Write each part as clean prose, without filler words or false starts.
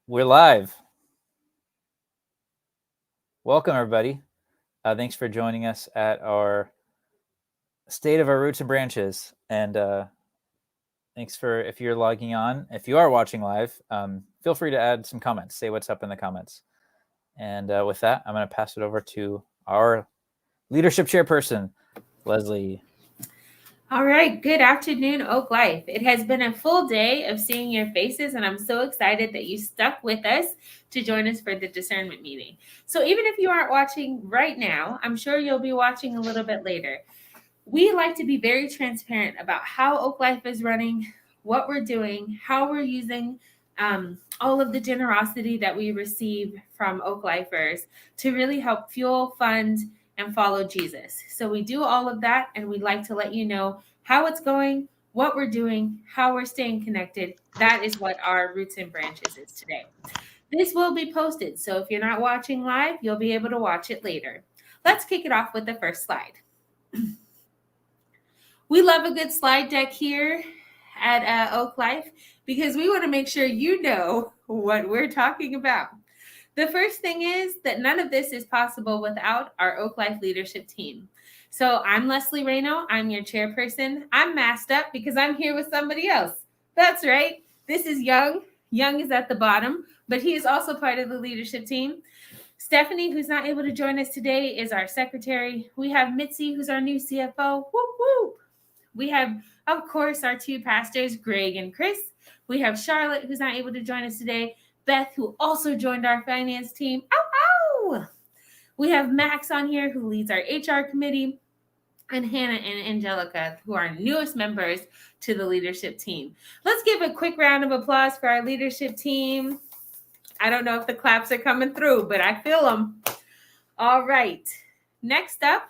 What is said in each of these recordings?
We're live. Welcome, everybody. Thanks for joining us at our State of Our Roots and Branches. And thanks for, if you're logging on, if you are watching live, feel free to add some comments. Say what's up in the comments. And with that, I'm going to pass it over to our leadership chairperson, Leslie. All right. Good afternoon, Oak Life. It has been a full day of seeing your faces, and I'm so excited that you stuck with us to join us for the discernment meeting. So even if you aren't watching right now, I'm sure you'll be watching a little bit later. We like to be very transparent about how Oak Life is running, what we're doing, how we're using all of the generosity that we receive from Oak Lifers to really help fuel, fund, and follow Jesus. So we do all of that, and we'd like to let you know how it's going, what we're doing, how we're staying connected. That is what our Roots and Branches is today. This will be posted, so if you're not watching live, you'll be able to watch it later. Let's kick it off with the first slide. We love a good slide deck here at Oak Life because we want to make sure you know what we're talking about. The first thing is that none of this is possible without our Oak Life leadership team. So I'm Leslie Rayno. I'm your chairperson. I'm masked up because I'm here with somebody else. That's right. This is Young. Young is at the bottom, but he is also part of the leadership team. Stephanie, who's not able to join us today, is our secretary. We have Mitzi, who's our new CFO. Whoop, whoop. We have, of course, our two pastors, Greg and Chris. We have Charlotte, who's not able to join us today. Beth, who also joined our finance team. Ow, ow! We have Max on here, who leads our HR committee. And Hannah and Angelica, who are newest members to the leadership team. Let's give a quick round of applause for our leadership team. I don't know if the claps are coming through, but I feel them. All right. Next up,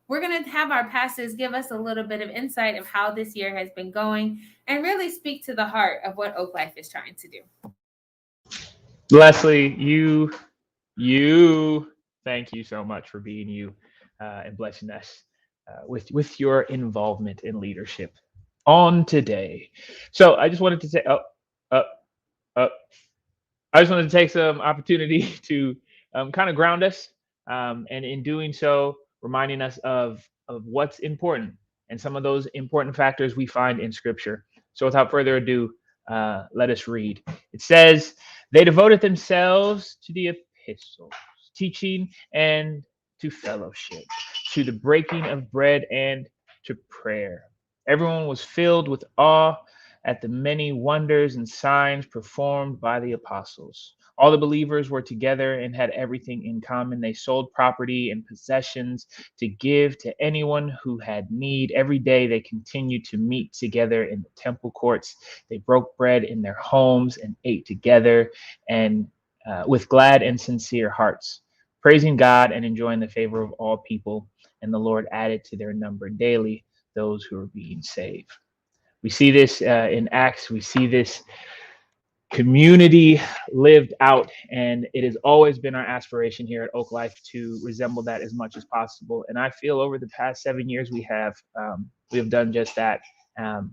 we're going to have our pastors give us a little bit of insight of how this year has been going and really speak to the heart of what Oak Life is trying to do. Leslie, thank you so much for being you and blessing us with your involvement in leadership on today. So I just wanted to say, I just wanted to take some opportunity to kind of ground us, and in doing so, reminding us of what's important and some of those important factors we find in Scripture. So without further ado, let us read. It says, they devoted themselves to the epistles, teaching and to fellowship, to the breaking of bread and to prayer. Everyone was filled with awe at the many wonders and signs performed by the apostles. All the believers were together and had everything in common. They sold property and possessions to give to anyone who had need. Every day they continued to meet together in the temple courts. They broke bread in their homes and ate together and with glad and sincere hearts, praising God and enjoying the favor of all people. And the Lord added to their number daily those who were being saved. We see this in Acts. We see this community lived out, and it has always been our aspiration here at Oak Life to resemble that as much as possible. And I feel over the past 7 years we have done just that, and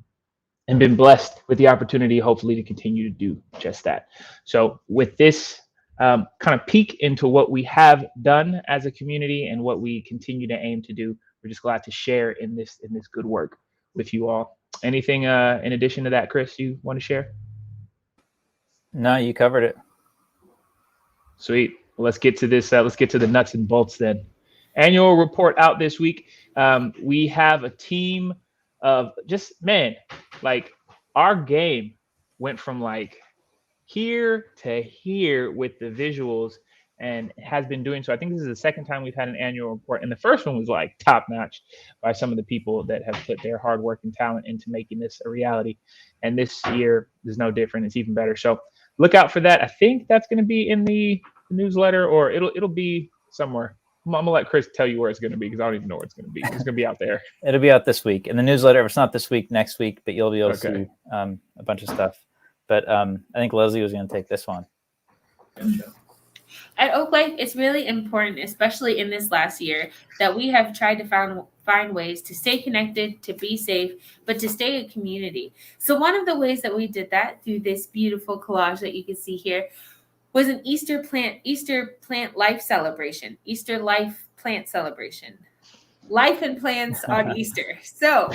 been blessed with the opportunity, hopefully, to continue to do just that. So with this kind of peek into what we have done as a community and what we continue to aim to do, we're just glad to share in this good work with you all. Anything in addition to that, Chris, you want to share? No, you covered it. Sweet. Well, let's get to this. Let's get to the nuts and bolts then. Annual report out this week. We have a team of just, man, like our game went from like here to here with the visuals, and has been doing so. I think this is the second time we've had an annual report, and the first one was like top notch by some of the people that have put their hard work and talent into making this a reality. And this year is no different. It's even better. So look out for that. I think that's going to be in the newsletter, or it'll be somewhere. I'm gonna let Chris tell you where it's going to be, because I don't even know where it's going to be. It's going to be out there. It'll be out this week in the newsletter. If it's not this week, next week, but you'll be able to see a bunch of stuff. But I think Leslie was going to take this one. Gotcha. At Oak Life, it's really important, especially in this last year, that we have tried to find ways to stay connected, to be safe, but to stay a community. So one of the ways that we did that through this beautiful collage that you can see here was an Easter plant life celebration, Easter life plant celebration, life and plants on Easter. So,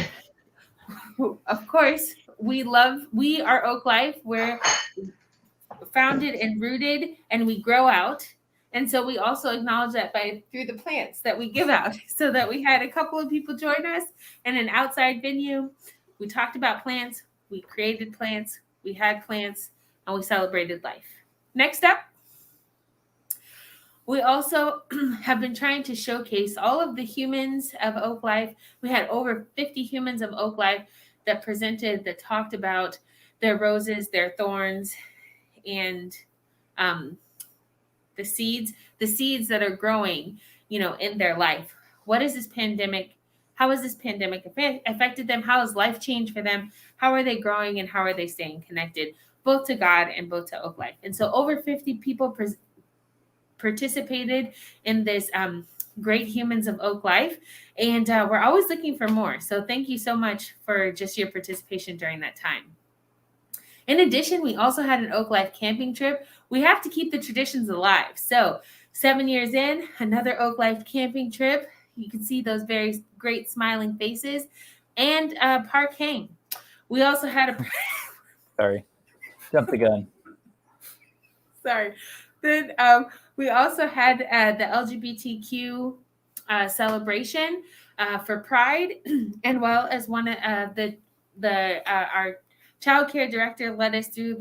of course, we are Oak Life. We're founded and rooted, and we grow out. And so we also acknowledge that through the plants that we give out. So that we had a couple of people join us in an outside venue. We talked about plants, we created plants, we had plants, and we celebrated life. Next up, we also have been trying to showcase all of the humans of Oak Life. We had over 50 humans of Oak Life that presented, that talked about their roses, their thorns, and the seeds that are growing, in their life. What is this pandemic? How has this pandemic affected them? How has life changed for them? How are they growing and how are they staying connected, both to God and both to Oak Life? And so over 50 people participated in this great humans of Oak Life, and we're always looking for more. So thank you so much for just your participation during that time. In addition, we also had an Oak Life camping trip. We have to keep the traditions alive. So 7 years in, another Oak Life camping trip. You can see those very great smiling faces, and park hang. We also had a Sorry, jump the gun. sorry. Then we also had the LGBTQ celebration for Pride, and well as one of our child care director led us through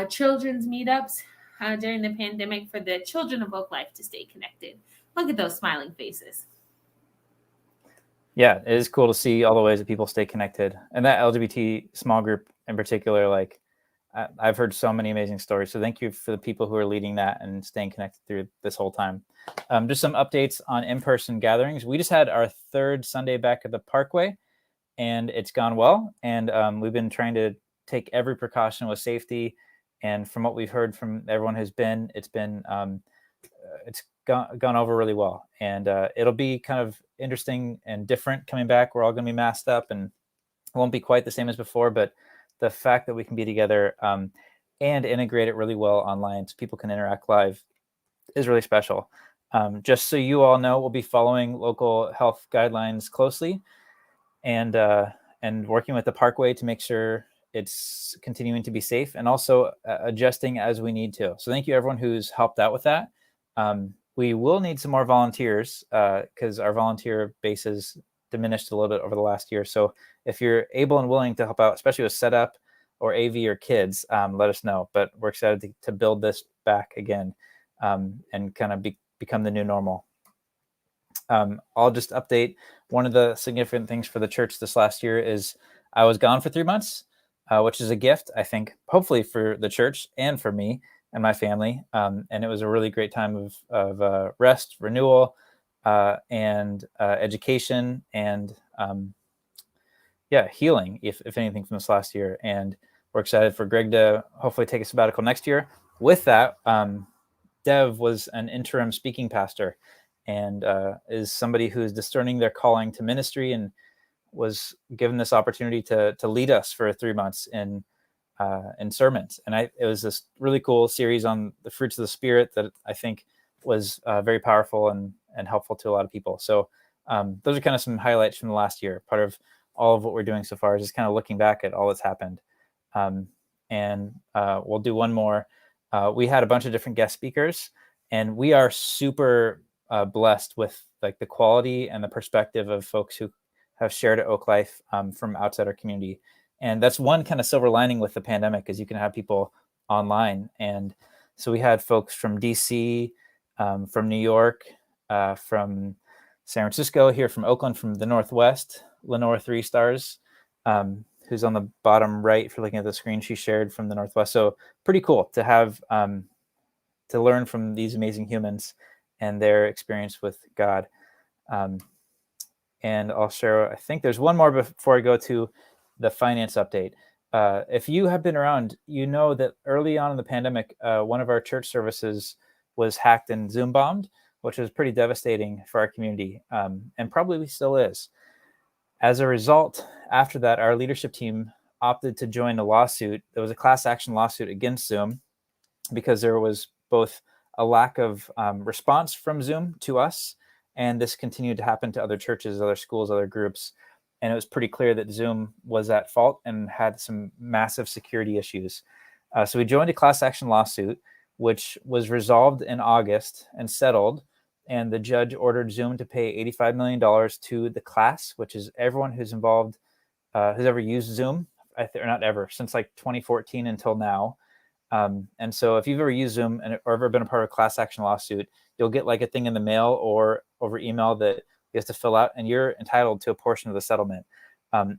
children's meetups during the pandemic for the children of Oak Life to stay connected. Look at those smiling faces. Yeah, it is cool to see all the ways that people stay connected, and that LGBT small group in particular. Like, I've heard so many amazing stories. So thank you for the people who are leading that and staying connected through this whole time. Just some updates on in-person gatherings. We just had our third Sunday back at the Parkway, and it's gone well. And we've been trying to take every precaution with safety. And from what we've heard from everyone who's been, it's gone over really well. And it'll be kind of interesting and different coming back. We're all going to be masked up, and it won't be quite the same as before, but the fact that we can be together and integrate it really well online so people can interact live is really special. Just so you all know, we'll be following local health guidelines closely and working with the Parkway to make sure it's continuing to be safe, and also adjusting as we need to. So thank you everyone who's helped out with that. We will need some more volunteers because our volunteer base has diminished a little bit over the last year. So if you're able and willing to help out, especially with setup or AV or kids, let us know. But we're excited to build this back again and kind of become the new normal. I'll just update. One of the significant things for the church this last year is I was gone for 3 months, which is a gift, I think, hopefully for the church and for me and my family. And it was a really great time of rest, renewal, and education, and healing, if anything, from this last year. And we're excited for Greg to hopefully take a sabbatical next year. With that, Dev was an interim speaking pastor, and is somebody who is discerning their calling to ministry, and was given this opportunity to lead us for 3 months in sermons. And it was this really cool series on the fruits of the Spirit that I think was very powerful and helpful to a lot of people. So those are kind of some highlights from the last year. Part of all of what we're doing so far is just kind of looking back at all that's happened. And we'll do one more. We had a bunch of different guest speakers, and we are super blessed with like the quality and the perspective of folks who have shared at Oak Life from outside our community. And that's one kind of silver lining with the pandemic, is you can have people online. And so we had folks from DC, from New York, from San Francisco, here from Oakland, from the Northwest, Lenore 3 Stars, who's on the bottom right if you're looking at the screen. She shared from the Northwest. So pretty cool to have to learn from these amazing humans and their experience with God. And I'll share, I think there's one more before I go to the finance update. If you have been around, you know that early on in the pandemic, one of our church services was hacked and Zoom bombed, which was pretty devastating for our community, and probably still is. As a result, after that, our leadership team opted to join a lawsuit. There was a class action lawsuit against Zoom because there was both a lack of response from Zoom to us, and this continued to happen to other churches, other schools, other groups. And it was pretty clear that Zoom was at fault and had some massive security issues. So we joined a class action lawsuit, which was resolved in August and settled. And the judge ordered Zoom to pay $85 million to the class, which is everyone who's involved, who's ever used Zoom, or not ever, since like 2014 until now. And so if you've ever used Zoom or ever been a part of a class action lawsuit, you'll get like a thing in the mail or over email that you have to fill out, and you're entitled to a portion of the settlement.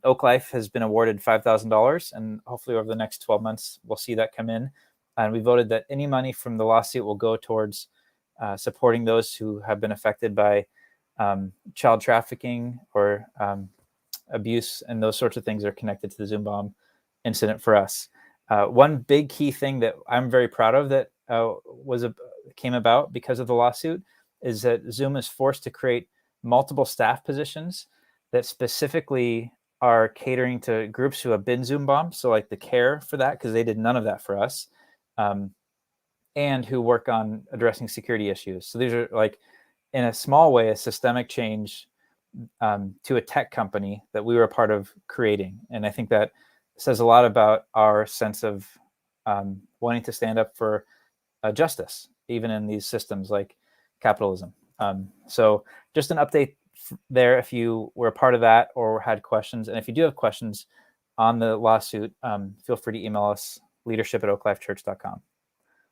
Oak Life has been awarded $5,000, and hopefully over the next 12 months, we'll see that come in. And we voted that any money from the lawsuit will go towards supporting those who have been affected by child trafficking or abuse, and those sorts of things are connected to the Zoom bomb incident for us. One big key thing that I'm very proud of that came about because of the lawsuit is that Zoom is forced to create multiple staff positions that specifically are catering to groups who have been Zoom bombed. So like the care for that, because they did none of that for us, and who work on addressing security issues. So these are like, in a small way, a systemic change to a tech company that we were a part of creating. And I think that says a lot about our sense of wanting to stand up for justice, even in these systems like capitalism. So just an update there if you were a part of that or had questions. And if you do have questions on the lawsuit, feel free to email us, leadership@oaklifechurch.com.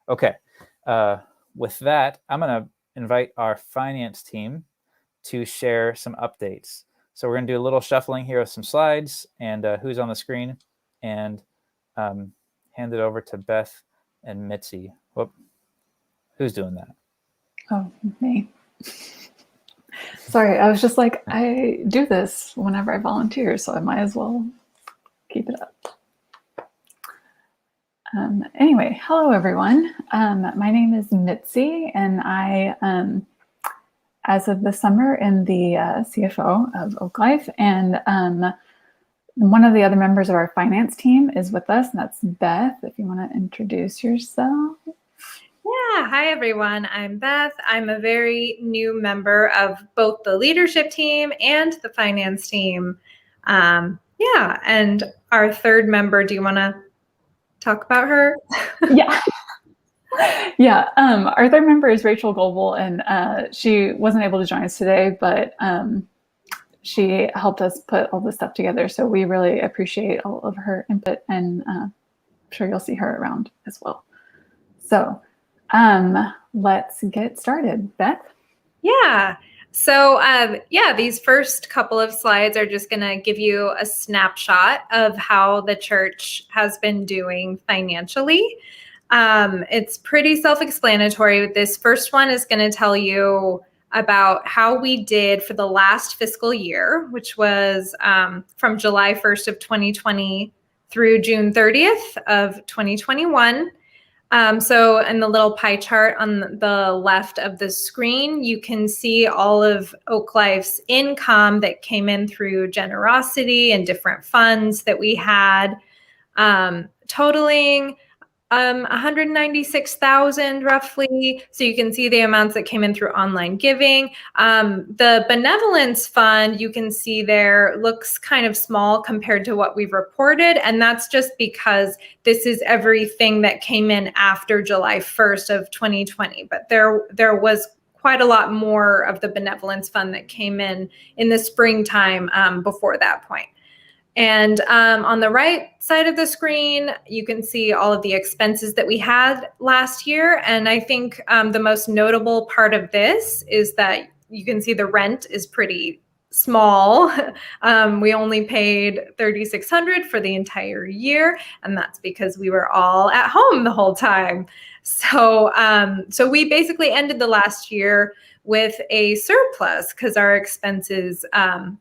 Okay, with that, I'm going to invite our finance team to share some updates. So we're going to do a little shuffling here with some slides and who's on the screen, and hand it over to Beth and Mitzi. Whoop. Who's doing that? Oh, me. Sorry, I was just like, I do this whenever I volunteer, so I might as well keep it up. Anyway, hello everyone. My name is Mitzi, and I, as of this summer, am the CFO of Oak Life, and one of the other members of our finance team is with us, and that's Beth. If you want to introduce yourself. Yeah, hi everyone. I'm Beth. I'm a very new member of both the leadership team and the finance team. Yeah, and our third member, do you want to talk about her? Yeah. Yeah. Our third member is Rachel Goebel, and she wasn't able to join us today, but she helped us put all this stuff together. So we really appreciate all of her input, and I'm sure you'll see her around as well. So let's get started. Beth? Yeah. So these first couple of slides are just going to give you a snapshot of how the church has been doing financially. It's pretty self-explanatory. This first one is going to tell you about how we did for the last fiscal year, which was from July 1st of 2020 through June 30th of 2021. So in the little pie chart on the left of the screen, you can see all of Oak Life's income that came in through generosity and different funds that we had, totaling $196,000 roughly. So you can see the amounts that came in through online giving. The benevolence fund, you can see there, looks kind of small compared to what we've reported. And that's just because this is everything that came in after July 1st of 2020. But there was quite a lot more of the benevolence fund that came in the springtime before that point. And on the right side of the screen, you can see all of the expenses that we had last year. And I think the most notable part of this is that you can see the rent is pretty small. We only paid $3,600 for the entire year, and that's because we were all at home the whole time. So we basically ended the last year with a surplus because our expenses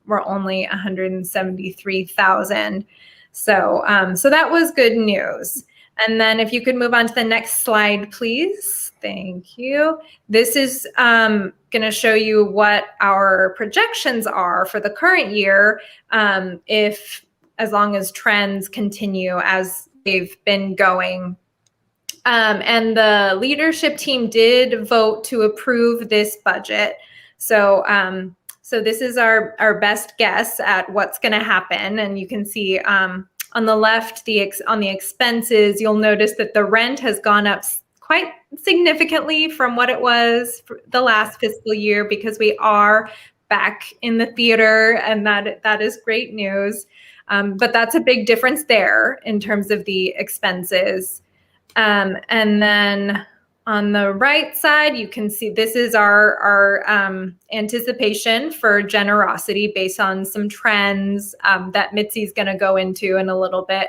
were only $173,000. So that was good news. And then if you could move on to the next slide, please. Thank you. This is going to show you what our projections are for the current year, if as long as trends continue as they've been going. And the leadership team did vote to approve this budget. So so this is our best guess at what's going to happen. And you can see on the left, on the expenses, you'll notice that the rent has gone up quite significantly from what it was for the last fiscal year, because we are back in the theater, and that is great news. But that's a big difference there in terms of the expenses. And then on the right side, you can see this is our anticipation for generosity based on some trends that Mitzi's going to go into in a little bit.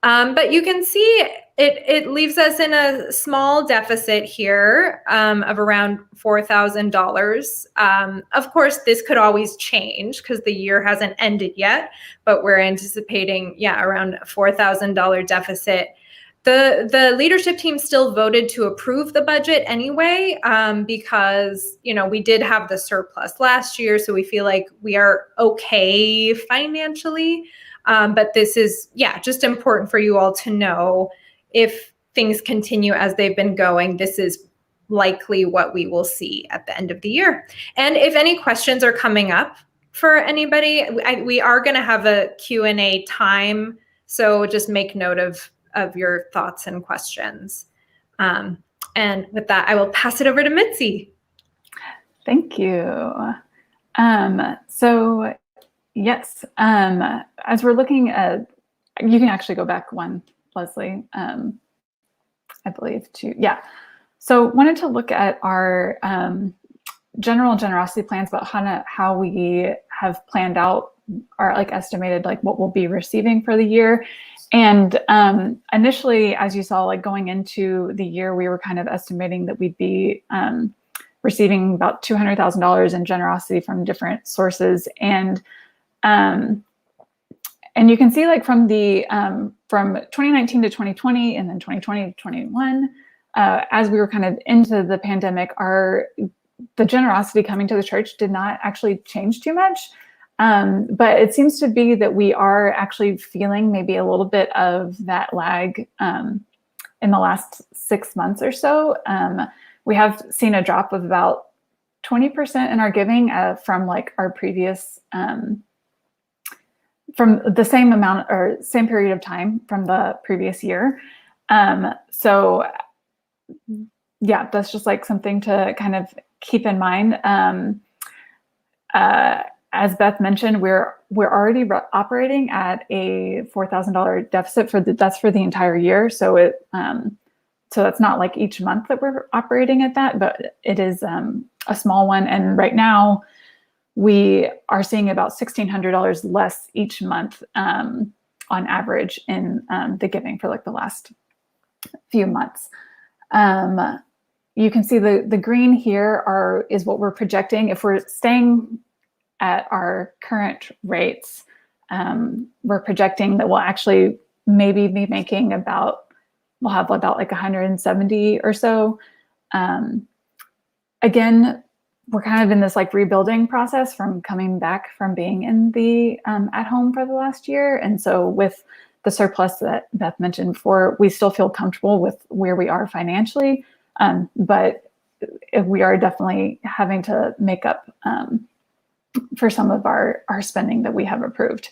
But you can see it leaves us in a small deficit here of around $4,000. Of course, this could always change because the year hasn't ended yet, but we're anticipating, around a $4,000 deficit. The leadership team still voted to approve the budget anyway, because, we did have the surplus last year, so we feel like we are okay financially. But this is, just important for you all to know, if things continue as they've been going, this is likely what we will see at the end of the year. And if any questions are coming up for anybody, we are going to have a Q&A time, so just make note of your thoughts and questions. And with that, I will pass it over to Mitzi. Thank you. So yes, as we're looking at, you can actually go back one, Leslie, I believe too. Yeah. So wanted to look at our general generosity plans about how we have planned out our estimated what we'll be receiving for the year. And initially, as you saw, going into the year, we were kind of estimating that we'd be receiving about $200,000 in generosity from different sources. And you can see from the from 2019 to 2020 and then 2020 to 2021, as we were kind of into the pandemic, the generosity coming to the church did not actually change too much. But it seems to be that we are actually feeling maybe a little bit of that lag in the last 6 months or so. We have seen a drop of about 20% in our giving from our previous, from the same amount or same period of time from the previous year. So yeah, that's just something to kind of keep in mind. As Beth mentioned, we're already operating at a $4,000 deficit that's for the entire year. So so that's not each month that we're operating at that, but it is a small one. And right now we are seeing about $1,600 less each month on average in the giving for the last few months. You can see the green here is what we're projecting. If we're staying at our current rates, we're projecting that we'll actually maybe be making we'll have about 170 or so. Again, we're kind of in this rebuilding process from coming back from being in the at home for the last year. And so with the surplus that Beth mentioned before, we still feel comfortable with where we are financially. But we are definitely having to make up for some of our spending that we have approved.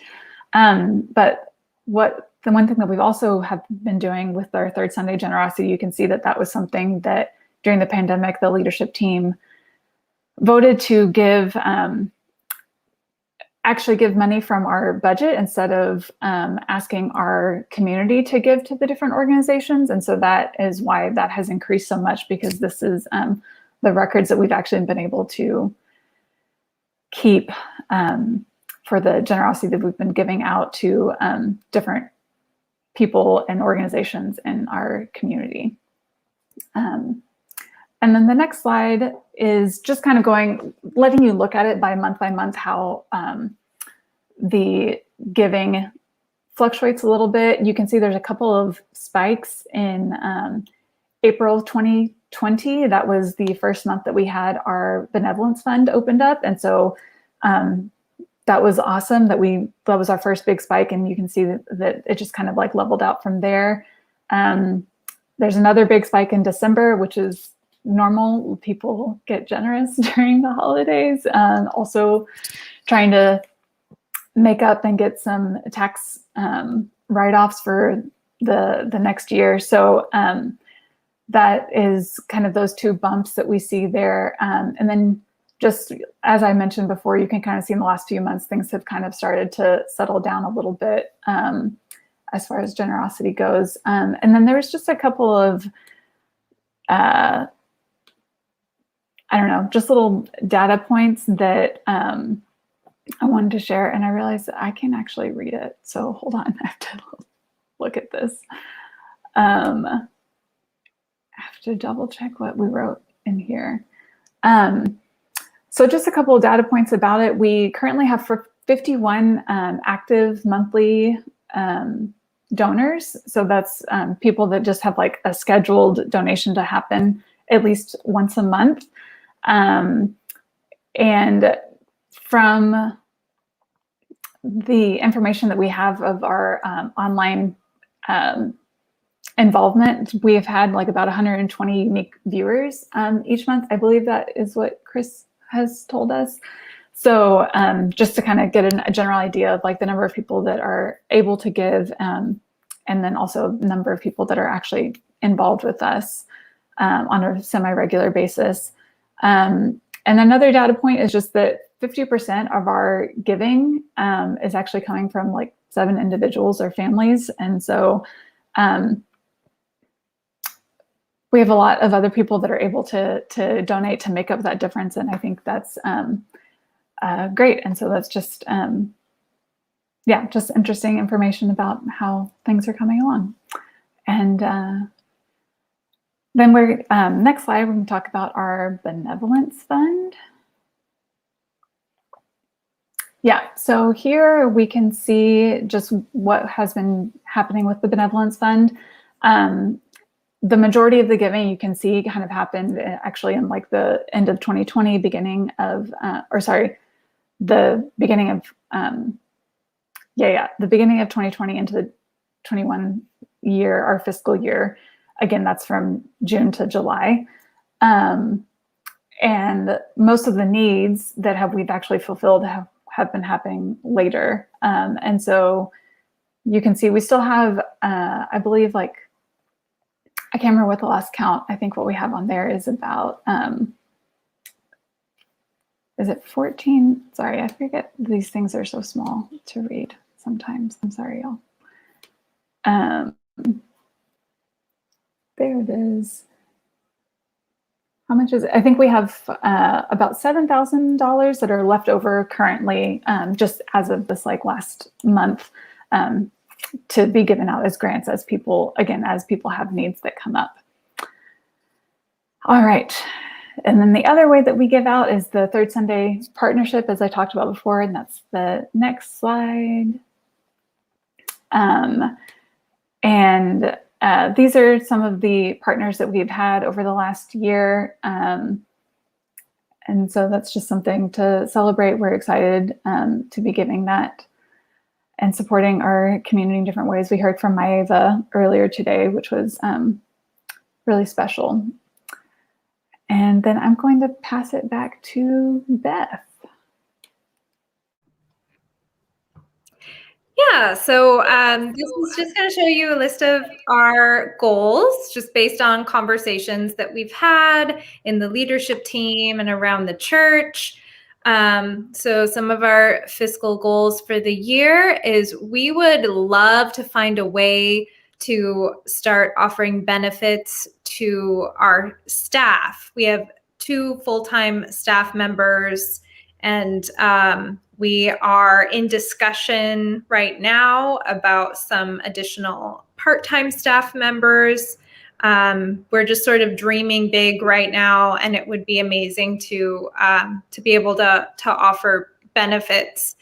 But the one thing that we've also have been doing with our Third Sunday generosity, you can see that was something that during the pandemic, the leadership team voted to actually give money from our budget instead of asking our community to give to the different organizations. And so that is why that has increased so much, because this is the records that we've actually been able to keep for the generosity that we've been giving out to different people and organizations in our community. And then the next slide is just kind of letting you look at it by month how the giving fluctuates a little bit. You can see there's a couple of spikes in April 2020. That was the first month that we had our benevolence fund opened up. And so that was awesome that was our first big spike. And you can see that it just kind of like leveled out from there. There's another big spike in December, which is normal. People get generous during the holidays. Also trying to make up and get some tax write-offs for the next year. So that is kind of those two bumps that we see there. And then just as I mentioned before, you can kind of see in the last few months, things have kind of started to settle down a little bit as far as generosity goes. And then there was just a couple of, I don't know, just little data points that I wanted to share, and I realized that I can actually read it. So hold on, I have to look at this. I have to double check what we wrote in here. So just a couple of data points about it. We currently have 51 active monthly donors. So that's people that just have like a scheduled donation to happen at least once a month. And from the information that we have of our online involvement, we have had like about 120 unique viewers each month. I believe that is what Chris has told us. So just to kind of get a general idea of like the number of people that are able to give, and then also the number of people that are actually involved with us on a semi-regular basis. And another data point is just that 50% of our giving is actually coming from like 7 individuals or families. And so we have a lot of other people that are able to donate to make up that difference. And I think that's great. And so that's just, yeah, just interesting information about how things are coming along. And then we're, next slide, we're going to talk about our benevolence fund. Yeah, so here we can see just what has been happening with the benevolence fund. The majority of the giving you can see kind of happened actually in like the end of 2020, beginning of, the beginning of, the beginning of 2020 into the 21 year, our fiscal year. Again, that's from June to July. And most of the needs that we've actually fulfilled have been happening later. And so you can see we still have, I believe, like, I can't remember what the last count. I think what we have on there is about, is it 14? Sorry, I forget. These things are so small to read sometimes. I'm sorry, y'all. There it is. How much is it? I think we have about $7,000 that are left over currently, just as of this like last month, to be given out as grants as people have needs that come up. All right. And then the other way that we give out is the Third Sunday Partnership, as I talked about before, and that's the next slide. These are some of the partners that we've had over the last year. And so that's just something to celebrate. We're excited to be giving that and supporting our community in different ways. We heard from Maeva earlier today, which was really special. And then I'm going to pass it back to Beth. Yeah, so this is just going to show you a list of our goals, just based on conversations that we've had in the leadership team and around the church. So some of our fiscal goals for the year is we would love to find a way to start offering benefits to our staff. We have 2 full-time staff members, and we are in discussion right now about some additional part-time staff members. We're just sort of dreaming big right now, and it would be amazing to be able to offer benefits.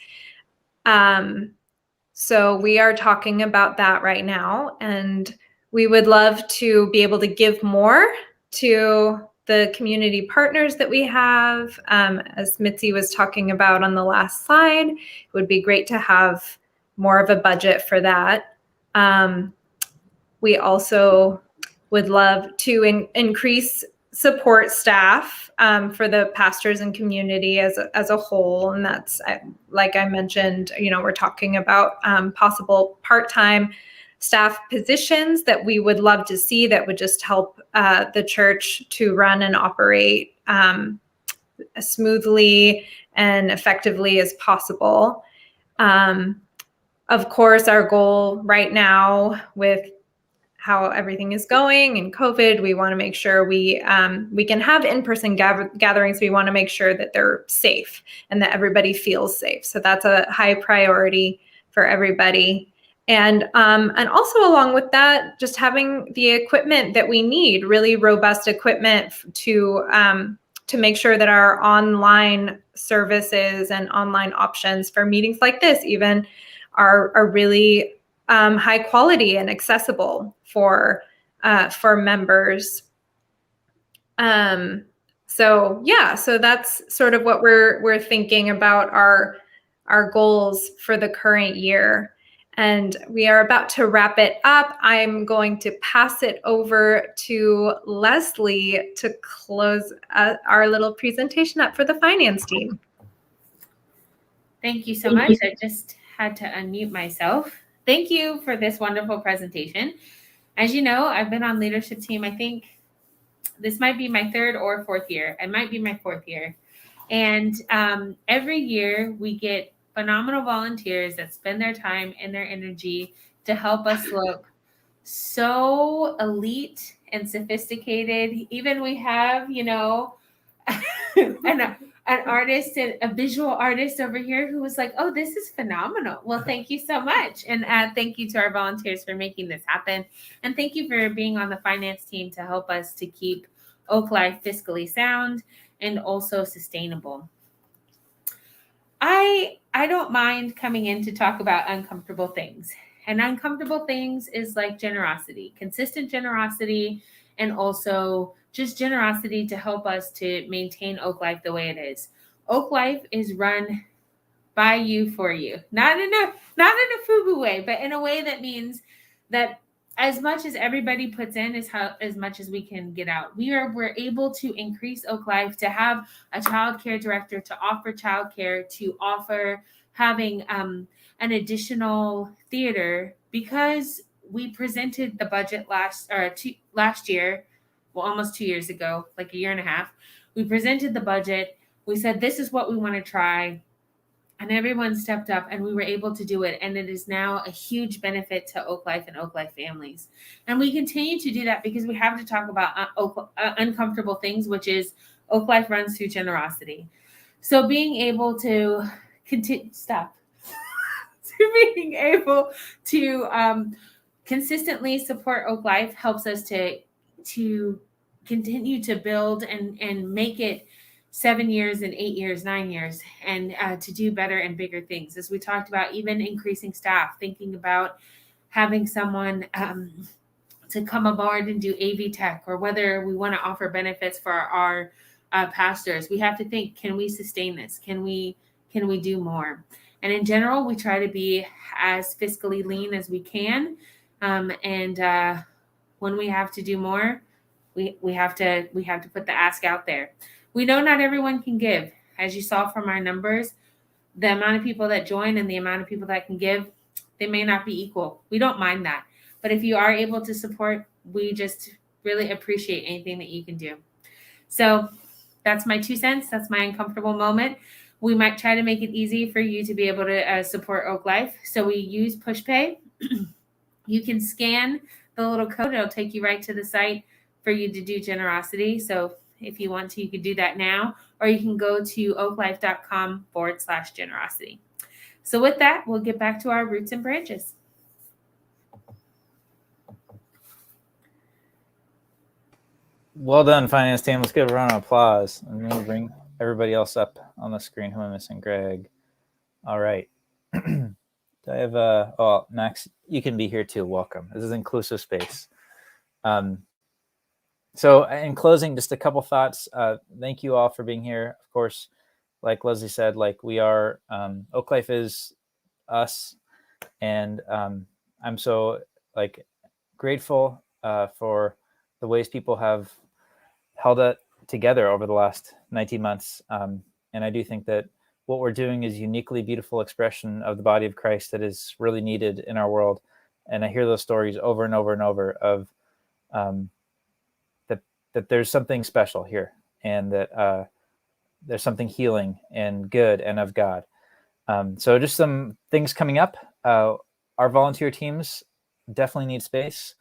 So we are talking about that right now, and we would love to be able to give more to the community partners that we have. As Mitzi was talking about on the last slide, it would be great to have more of a budget for that. We also would love to increase support staff for the pastors and community as a whole. And that's, like I mentioned, we're talking about possible part-time staff positions that we would love to see that would just help the church to run and operate as smoothly and effectively as possible. Of course, our goal right now with how everything is going and COVID, we want to make sure we can have in-person gatherings. We want to make sure that they're safe and that everybody feels safe. So that's a high priority for everybody. And also along with that, just having the equipment that we need, really robust equipment to make sure that our online services and online options for meetings like this even are really high quality and accessible for members. So that's sort of what we're thinking about our goals for the current year. And we are about to wrap it up. I'm going to pass it over to Leslie to close our little presentation up for the finance team. Thank you so much. I just had to unmute myself. Thank you for this wonderful presentation. As you know, I've been on leadership team. I think this might be my third or fourth year. It might be my fourth year. And every year we get phenomenal volunteers that spend their time and their energy to help us look so elite and sophisticated. Even we have, an artist, a visual artist over here who was like, oh, this is phenomenal. Well, thank you so much. And thank you to our volunteers for making this happen. And thank you for being on the finance team to help us to keep Oak Life fiscally sound and also sustainable. I don't mind coming in to talk about uncomfortable things. And uncomfortable things is like generosity, consistent generosity, and also just generosity to help us to maintain Oak Life the way it is. Oak Life is run by you for you, not in a FUBU way, but in a way that means that as much as everybody puts in is how as much as we can get out. We're able to increase Oak Life, to have a child care director, to offer childcare, to offer having an additional theater, because we presented the budget last year, well, almost 2 years ago, like a year and a half. We presented the budget. We said, this is what we want to try. And everyone stepped up and we were able to do it. And it is now a huge benefit to Oak Life and Oak Life families. And we continue to do that because we have to talk about uncomfortable things, which is Oak Life runs through generosity. So being able to being able to consistently support Oak Life helps us to continue to build and make it 7 years and 8 years, 9 years, and to do better and bigger things. As we talked about, even increasing staff, thinking about having someone to come aboard and do AV tech, or whether we want to offer benefits for our pastors. We have to think, can we sustain this? Can we do more? And in general, we try to be as fiscally lean as we can. And when we have to do more, we have to put the ask out there. We know not everyone can give. As you saw from our numbers, the amount of people that join and the amount of people that can give, they may not be equal. We don't mind that. But if you are able to support, we just really appreciate anything that you can do. So that's my 2 cents. That's my uncomfortable moment. We might try to make it easy for you to be able to support Oak Life. So we use PushPay. You can scan the little code. It'll take you right to the site for you to do generosity. So if you want to, you can do that now, or you can go to oaklife.com/generosity. So with that, we'll get back to our roots and branches. Well done, finance team. Let's give a round of applause. And then we'll bring everybody else up on the screen. Who am I missing? Greg. All right. Do I have Max, you can be here too. Welcome. This is inclusive space. So in closing, just a couple thoughts. Thank you all for being here. Of course, like Leslie said, like we are, Oak Life is us. And I'm so like grateful for the ways people have held it together over the last 19 months. And I do think that what we're doing is uniquely beautiful expression of the body of Christ that is really needed in our world. And I hear those stories over and over and over of that there's something special here, and that there's something healing and good and of God. So just some things coming up. Our volunteer teams definitely need space.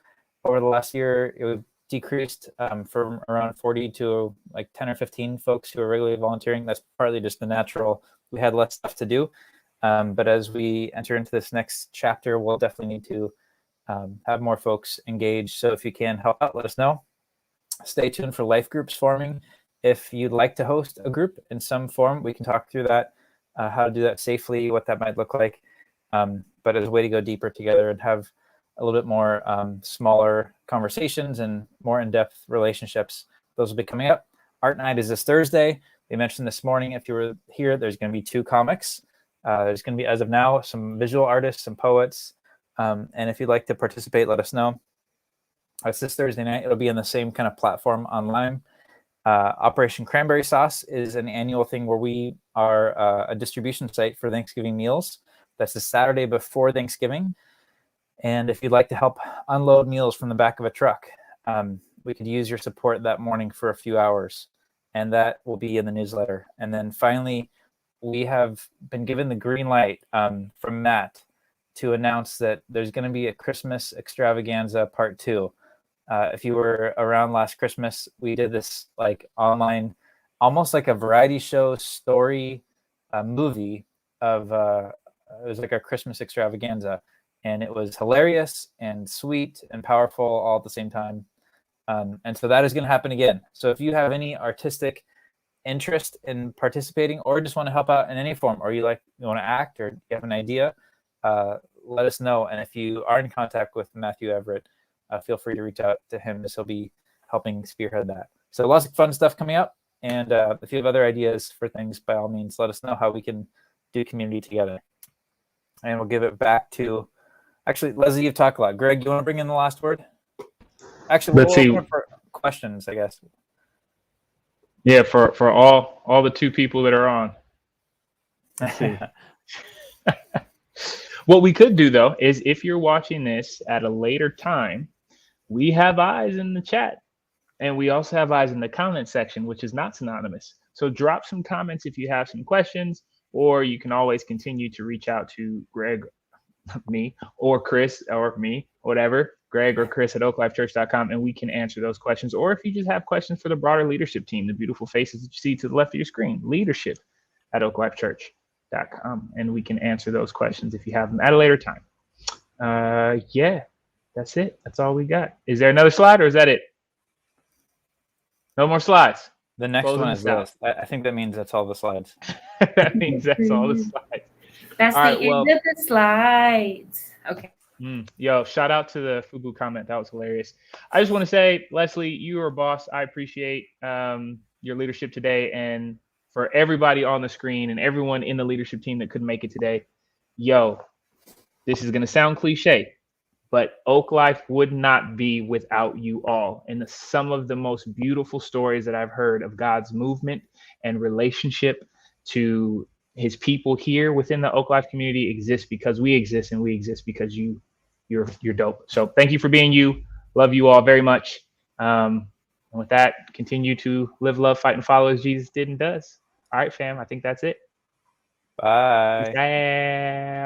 Over the last year, it decreased from around 40 to like 10 or 15 folks who are regularly volunteering. That's partly just the natural. We had less stuff to do. But as we enter into this next chapter, we'll definitely need to have more folks engaged. So if you can help out, let us know. Stay tuned for life groups forming. If you'd like to host a group in some form, we can talk through that, how to do that safely, what that might look like. But as a way to go deeper together and have a little bit more smaller conversations and more in-depth relationships, those will be coming up. Art Night is this Thursday. We mentioned this morning, if you were here, there's going to be 2 comics. There's going to be, as of now, some visual artists, some poets. And if you'd like to participate, let us know. It's this Thursday night. It'll be in the same kind of platform online. Operation Cranberry Sauce is an annual thing where we are a distribution site for Thanksgiving meals. That's the Saturday before Thanksgiving. And if you'd like to help unload meals from the back of a truck, we could use your support that morning for a few hours. And that will be in the newsletter. And then finally, we have been given the green light from Matt to announce that there's going to be a Christmas extravaganza part 2. If you were around last Christmas, we did this like online, almost like a variety show story movie of, it was like a Christmas extravaganza. And it was hilarious and sweet and powerful all at the same time. And so that is going to happen again. So if you have any artistic interest in participating, or just want to help out in any form, or you want to act, or you have an idea, let us know. And if you are in contact with Matthew Everett, feel free to reach out to him, as he'll be helping spearhead that. So lots of fun stuff coming up. And if you have other ideas for things, by all means, let us know how we can do community together. And we'll give it back to, actually, Leslie, you've talked a lot. Greg, you want to bring in the last word? Actually, Let's see. Open for questions, I guess. Yeah, for all the 2 people that are on. Let's see. What we could do, though, is if you're watching this at a later time, we have eyes in the chat, and we also have eyes in the comment section, which is not synonymous. So drop some comments if you have some questions, or you can always continue to reach out to Greg, me, or Chris, or me, whatever, Greg or Chris at oaklifechurch.com, and we can answer those questions. Or if you just have questions for the broader leadership team, the beautiful faces that you see to the left of your screen, leadership at oaklifechurch.com, and we can answer those questions if you have them at a later time. Yeah, that's it. That's all we got. Is there another slide, or is that it? No more slides. The next Closing one is this. I think that means that's all the slides. That means that's all the slides. That's All the right, end well, of the slides. Okay. Yo, shout out to the FUBU comment. That was hilarious. I just want to say, Leslie, you are a boss. I appreciate your leadership today. And for everybody on the screen and everyone in the leadership team that couldn't make it today, yo, this is going to sound cliche, but Oak Life would not be without you all. And some of the most beautiful stories that I've heard of God's movement and relationship to his people here within the Oak Life community exist because we exist, and we exist because you're dope. So thank you for being you. Love you all very much. And with that, continue to live, love, fight, and follow as Jesus did and does. All right, fam. I think that's it. Bye. Bye.